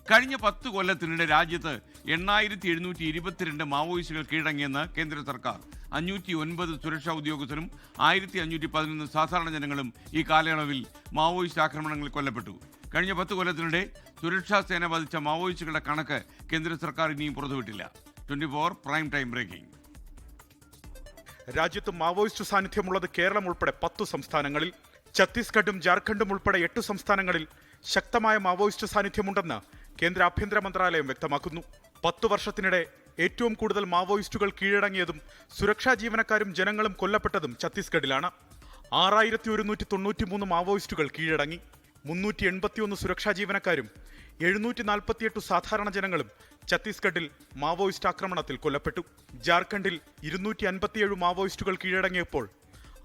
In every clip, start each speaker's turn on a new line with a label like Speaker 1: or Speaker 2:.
Speaker 1: കഴിഞ്ഞ 10 കൊല്ലത്തിനിടെ രാജ്യത്ത് 8722 മാവോയിസ്റ്റുകൾ കീഴടങ്ങിയെന്ന് കേന്ദ്ര സർക്കാർ. 509 സുരക്ഷാ ഉദ്യോഗസ്ഥരും 1511 സാധാരണ ജനങ്ങളും ഈ കാലയളവിൽ മാവോയിസ്റ്റ് ആക്രമണങ്ങളിൽ കൊല്ലപ്പെട്ടു. കഴിഞ്ഞ 10 കൊല്ലത്തിനിടെ സുരക്ഷാ സേന വധിച്ച മാവോയിസ്റ്റുകളുടെ കണക്ക് കേന്ദ്ര സർക്കാർ ഇനിയും പുറത്തുവിട്ടില്ല. 24 പ്രൈം ടൈം ബ്രേക്കിംഗ്.
Speaker 2: രാജ്യത്ത് മാവോയിസ്റ്റ് സാന്നിധ്യമുള്ളത് കേരളം ഉൾപ്പെടെ 10 സംസ്ഥാനങ്ങളിൽ. ഛത്തീസ്ഗഡും ജാർഖണ്ഡും ഉൾപ്പെടെ 8 സംസ്ഥാനങ്ങളിൽ ശക്തമായ മാവോയിസ്റ്റ് സാന്നിധ്യമുണ്ടെന്ന് കേന്ദ്ര ആഭ്യന്തര മന്ത്രാലയം വ്യക്തമാക്കുന്നു. 10 വർഷത്തിനിടെ ഏറ്റവും കൂടുതൽ മാവോയിസ്റ്റുകൾ കീഴടങ്ങിയതും സുരക്ഷാ ജീവനക്കാരും ജനങ്ങളും കൊല്ലപ്പെട്ടതും ഛത്തീസ്ഗഡിലാണ്. 6193 മാവോയിസ്റ്റുകൾ കീഴടങ്ങി. 381 സുരക്ഷാ ജീവനക്കാരും 748 സാധാരണ ജനങ്ങളും ഛത്തീസ്ഗഡിൽ മാവോയിസ്റ്റ് ആക്രമണത്തിൽ കൊല്ലപ്പെട്ടു. ജാർഖണ്ഡിൽ 257 മാവോയിസ്റ്റുകൾ കീഴടങ്ങിയപ്പോൾ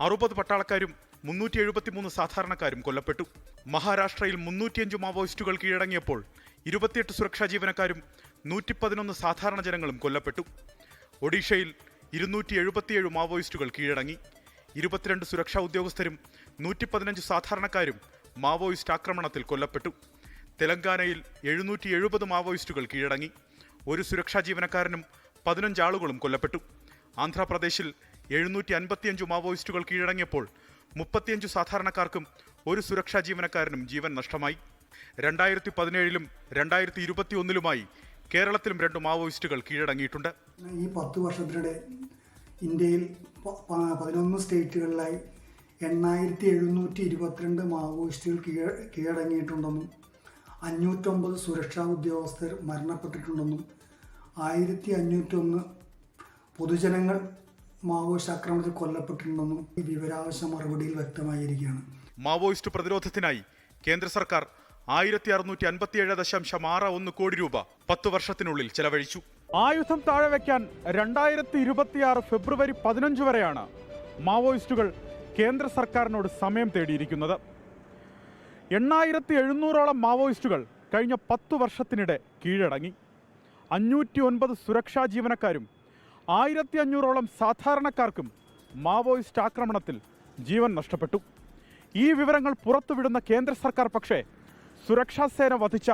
Speaker 2: 60 പട്ടാളക്കാരും 373 സാധാരണക്കാരും കൊല്ലപ്പെട്ടു. മഹാരാഷ്ട്രയിൽ 305 മാവോയിസ്റ്റുകൾ കീഴടങ്ങിയപ്പോൾ 28 സുരക്ഷാ ജീവനക്കാരും 111 സാധാരണ ജനങ്ങളും കൊല്ലപ്പെട്ടു. ഒഡീഷയിൽ 277 മാവോയിസ്റ്റുകൾ കീഴടങ്ങി. 22 സുരക്ഷാ ഉദ്യോഗസ്ഥരും 115 സാധാരണക്കാരും മാവോയിസ്റ്റ് ആക്രമണത്തിൽ കൊല്ലപ്പെട്ടു. തെലങ്കാനയിൽ 770 മാവോയിസ്റ്റുകൾ കീഴടങ്ങി. ഒരു സുരക്ഷാ ജീവനക്കാരനും 15 ആളുകളും കൊല്ലപ്പെട്ടു. ആന്ധ്രാപ്രദേശിൽ 755 മാവോയിസ്റ്റുകൾ കീഴടങ്ങിയപ്പോൾ 35 സാധാരണക്കാർക്കും ഒരു സുരക്ഷാ ജീവനക്കാരനും ജീവൻ നഷ്ടമായി. 2017ലും 2021ലുമായി കേരളത്തിലും 2 മാവോയിസ്റ്റുകൾ കീഴടങ്ങിയിട്ടുണ്ട്.
Speaker 3: ഈ 10 വർഷത്തിനിടെ ഇന്ത്യയിൽ 11 സ്റ്റേറ്റുകളിലായി 8722 മാവോയിസ്റ്റുകൾ കീഴടങ്ങിയിട്ടുണ്ടെന്നും 509 സുരക്ഷാ ഉദ്യോഗസ്ഥർ മരണപ്പെട്ടിട്ടുണ്ടെന്നും 1501 പൊതുജനങ്ങൾ മാവോയിസ്റ്റ് ആക്രമണത്തിൽ കൊല്ലപ്പെട്ടിട്ടുണ്ടെന്നും ഈ വിവരാവകാശ മറുപടിയിൽ വ്യക്തമായിരിക്കുകയാണ്.
Speaker 2: മാവോയിസ്റ്റ് പ്രതിരോധത്തിനായി കേന്ദ്ര സർക്കാർ 1657.61 കോടി രൂപ 10 വർഷത്തിനുള്ളിൽ ചെലവഴിച്ചു.
Speaker 4: ആയുധം താഴെ വയ്ക്കാൻ 2026 ഫെബ്രുവരി 15 വരെയാണ് മാവോയിസ്റ്റുകൾ കേന്ദ്ര സർക്കാരിനോട് സമയം തേടിയിരിക്കുന്നത്. 8700ഓളം മാവോയിസ്റ്റുകൾ കഴിഞ്ഞ 10 വർഷത്തിനിടെ കീഴടങ്ങി. 509 സുരക്ഷാ ജീവനക്കാരും 1500ഓളം സാധാരണക്കാർക്കും മാവോയിസ്റ്റ് ആക്രമണത്തിൽ ജീവൻ നഷ്ടപ്പെട്ടു. ഈ വിവരങ്ങൾ പുറത്തുവിടുന്ന കേന്ദ്ര സർക്കാർ പക്ഷേ സുരക്ഷാ സേന വധിച്ച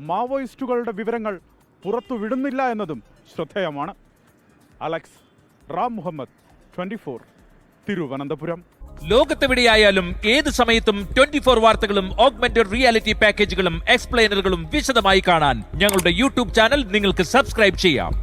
Speaker 4: മാവോയിസ്റ്റുകളുടെ വിവരങ്ങൾ പുറത്തുവിടുന്നില്ല എന്നതും ശ്രദ്ധേയമാണ്. അലക്സ് റാം മുഹമ്മദ്, 24, തിരുവനന്തപുരം.
Speaker 5: ലോകത്തെവിടെയായാലും ഏത് സമയത്തും 24 വാർത്തകളും ഓഗ്മെന്റഡ് റിയാലിറ്റി പാക്കേജുകളും എക്സ്പ്ലെയിനറുകളും വിശദമായി കാണാൻ ഞങ്ങളുടെ യൂട്യൂബ് ചാനൽ നിങ്ങൾക്ക് സബ്സ്ക്രൈബ് ചെയ്യാം.